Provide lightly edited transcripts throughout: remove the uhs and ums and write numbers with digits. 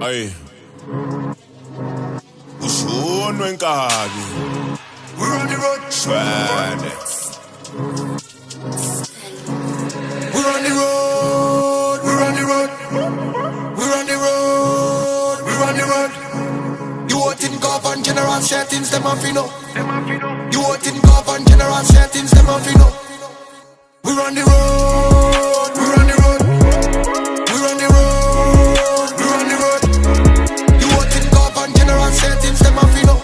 Ay. Ushunwe nkabi. We're on the road. Shwane. We're on the road. We're on the road. We're on the road. We're on the road. You want in govern general settings, them off, you know. You want in govern general settings, them off, you know. We're on the road. We're on the road. We're on the road. We're on the road. You want in govern general settings, them off, you know.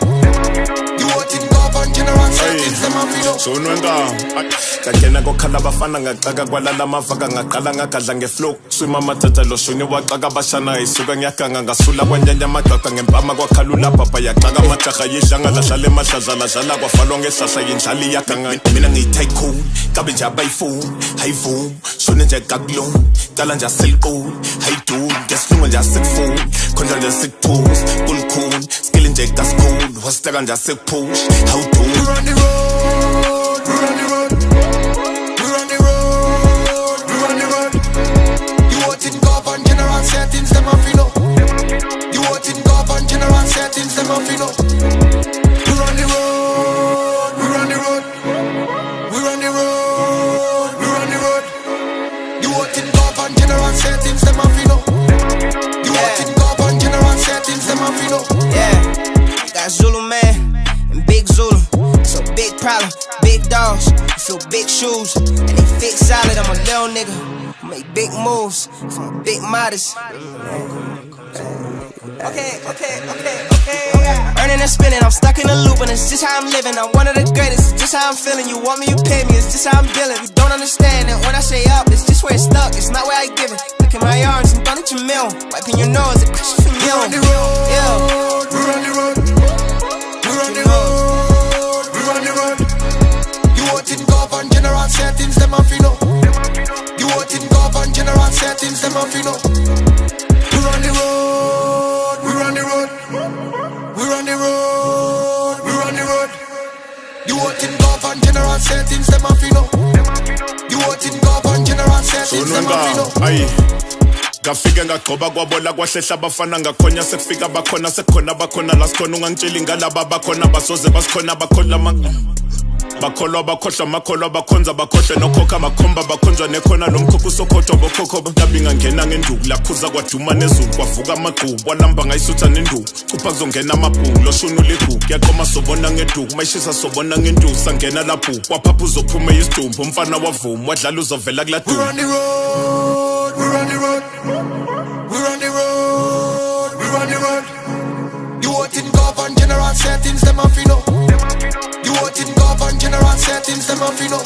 You want in govern general settings, them off, you know. Shunwe nkabi. Kangena kokhala bafana ngaqaka kwalala mavaka ngaqala ngagadla ngeflow swima amathatha lo shuni waqaka bashana isuka ngiyaganga ngasula kwanyanya amaqaqa ngempama kwakhalula baba yaqaka amajaha yidlanga lahlala emahlazala dlala kwafalwa ngehlahla yindlali yaganga mina ngiyi-tycoon kabe nje abayifuni hayivumi shone nje kakulung cala nje aseliquli hayiduli ngesilungu nje asekufuni khonja nje sikuphuza kulukhuni skili nje kasikhulu wasiteka nje asekuphush hawuduli. We're on the road. We're on the road. We're on the road. We're on the road. You want in govern general settings, them off, you know. You want in govern general settings, them off, you know. We're on the road. We're on the road. We're on the road. We're on the road. You want in govern general settings, them off, you know. You want in govern general settings, them off, you know. Yeah, got Zulu man and Big Zulu. It's a big problem, big dogs, you feel big shoes, and they fit solid. I'm a little nigga, I make big moves from a big modest. Okay. Earning and spinning, I'm stuck in a loop, and it's just how I'm living. I'm one of the greatest, it's just how I'm feeling. You want me, you pay me, it's just how I'm dealing. You don't understand it when I say up, it's just where it's stuck, it's not where I give it. Look in my arms and don't your mill, wiping your nose, it crashes from you. We're on the road. Yeah. We're on the road. We're on the road. We're on the road. You want in govern general settings, them off, you know. You want in govern general settings, them off, you know. We're on the road. We're on the road. We're on the road. We're on the road. You want in govern general settings, them off, you know. You want in govern general settings, them off, you know. Ay. Ngafika ngagcoba kwabola kwahlehla abafana ngakhonya sekufika bakhona sekukhona bakhona la sikhona ungangitsheli ngalaba bakhona basoze basikhona bakhola bakholwa bakhohlwa makholwa bakhonza bakhohle nokhokha makhomba bakhonjwa nekhona nomkhokho usokhothwa bokhokho mhlabi ngangena ngenduku laphuza kwaduma nezulu kwavuka amagqubu walamba ngayisutha nenduku kupha kuzongena amabhungu loshunu libhuku yaqoma sobona ngeduku mayishisa sobona ngenduku sangena lapho kwaphapha uzophuma isidumbu umfana wavuma wadlala uzovela kuladuku. We're on the road. We're on the road. We're on the road. We're on the road. You want in govern general settings, them off, you know. You want in govern general settings, them off, you know.